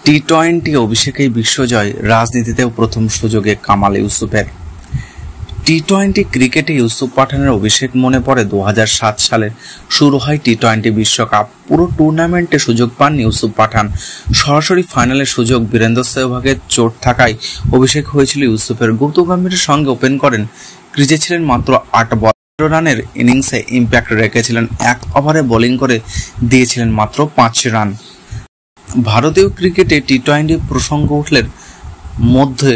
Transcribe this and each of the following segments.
টি-20 অভিষেকেই বিশ্বজয়, রাজনীতিতেও প্রথম সুযোগে কামাল ইউসুফের। টি-20 ক্রিকেটে ইউসুফ পাঠানের অভিষেক মনে পড়ে 2007 সালে শুরু হয় টি-20 বিশ্বকাপ। পুরো টুর্নামেন্টে সুযোগ পান ইউসুফ পাঠান। সরাসরি ফাইনালের সুযোগ বীরেন্দ্র সেহবাগের চোট থাকায় অভিষেক হয়েছিল ইউসুফের। গৌতম গম্ভীরের সঙ্গে ওপেন করেন। ক্রিজে ছিলেন মাত্র 8 বল, 13 রানের ইনিংসে ইম্প্যাক্ট রেখেছিলেন। 1 ওভারে বোলিং করে দিয়েছিলেন মাত্র 5 রান। ভারতীয় ক্রিকেটে টি-20 প্রসঙ্গ উঠলের মধ্যে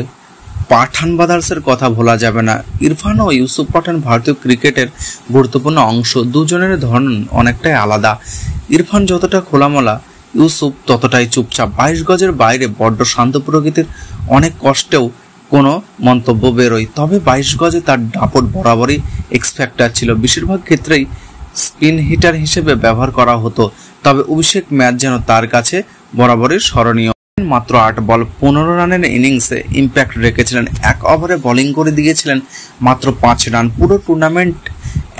পাঠান ব্রাদার্সের কথা ভোলা যাবে না। ইরফান ও ইউসুফ পাঠান ভারতীয় ক্রিকেটের গুরুত্বপূর্ণ অংশ। দুজনের ধরন অনেকটাই আলাদা। ইরফান যতটা খোলামেলা, ইউসুফ ততটাই চুপচাপ। 22 গজের বাইরে বড্ড শান্ত প্রকৃতির। অনেক কষ্টেও কোনো মন্তব্য বেরোয়, তবে 22 গজে তার দাপট বরাবরই এক্সপেক্টার ছিল। বেশিরভাগ ক্ষেত্রেই স্পিন হিটার হিসেবে ব্যবহার করা হতো, তবে অভিষেক ম্যাচ যেন তার কাছে বরাবরই স্মরণীয়। মাত্র 8 বল 15 রানের ইনিংসে ইম্প্যাক্ট রেখেছিলেন। 1 ওভারে বোলিং করে দিয়েছিলেন মাত্র 5 রান। পুরো টুর্নামেন্ট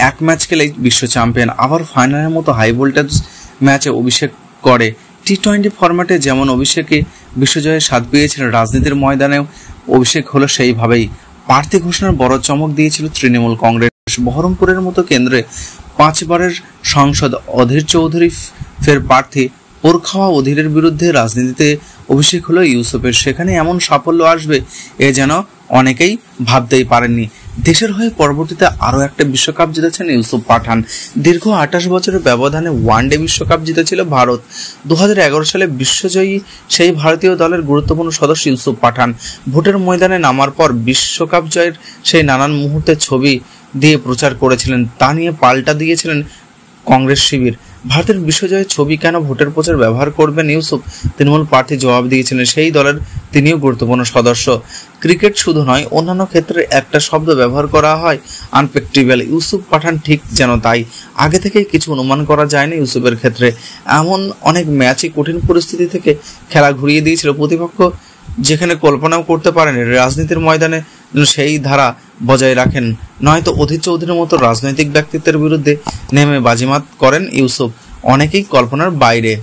এক ম্যাচ খেলেই বিশ্ব চ্যাম্পিয়ন। আবার ফাইনালের মতো হাই ভোল্টেজ ম্যাচে অভিষেক করে। টি-20 ফরম্যাটে যেমন অভিষেকে বিশ্বজয়ের স্বাদ পেয়েছিলেন, রাজনীতির ময়দানেও অভিষেক হলো সেইভাবেই। প্রার্থী ঘোষণার বড় চমক দিয়েছিল তৃণমূল কংগ্রেস। বহরমপুরের মতো কেন্দ্রে 5 বারের সাংসদ অধীর চৌধুরী ফের প্রার্থী। ওর খাওয়া অধীরের বিরুদ্ধে রাজনীতিতে অভিষেক হলো ইউসুফের। সেখানে এমন সাফল্য আসবে এ যেন অনেকেই ভাবতেই পারেননি। দেশের হয়ে পরবর্তীতে আরও একটা বিশ্বকাপ জিতেছেন ইউসুফ পাঠান। দীর্ঘ 28 বছরের ব্যবধানে ওয়ানডে বিশ্বকাপ জিতেছিল ভারত। 2011 সালে বিশ্বজয়ী সেই ভারতীয় দলের গুরুত্বপূর্ণ সদস্য ইউসুফ পাঠান ভোটের ময়দানে নামার পর বিশ্বকাপ জয়ের সেই নানান মুহূর্তের ছবি দিয়ে প্রচার করেছিলেন। তা নিয়ে পাল্টা দিয়েছিলেন কংগ্রেস শিবির। ভারতের বিশ্বজয়ের ছবি কেন ভোটের প্রচার ব্যবহার করবেন ইউসুফ? তৃণমূল প্রার্থী জবাব দিয়েছিলেন সেই দলের তিনিও গুরুত্বপূর্ণ সদস্য। ক্রিকেট শুধু নয়, অন্যান্য ক্ষেত্রে একটা শব্দ ব্যবহার করা হয়, আনপ্রেডিক্টেবল। ইউসুফ পাঠান ঠিক যেন তাই। আগে থেকেই কিছু অনুমান করা যায়নি ইউসুফের ক্ষেত্রে। এমন অনেক ম্যাচই কঠিন পরিস্থিতি থেকে খেলা ঘুরিয়ে দিয়েছিল প্রতিপক্ষ, যেখানে কল্পনাও করতে পারেনি। রাজনীতির ময়দানে সেই ধারা বজায় রাখেন, নয়তো অধীর চৌধুরীর মতো রাজনৈতিক ব্যক্তিত্বের বিরুদ্ধে নেমে বাজিমাত করেন ইউসুফ, অনেকেই কল্পনার বাইরে।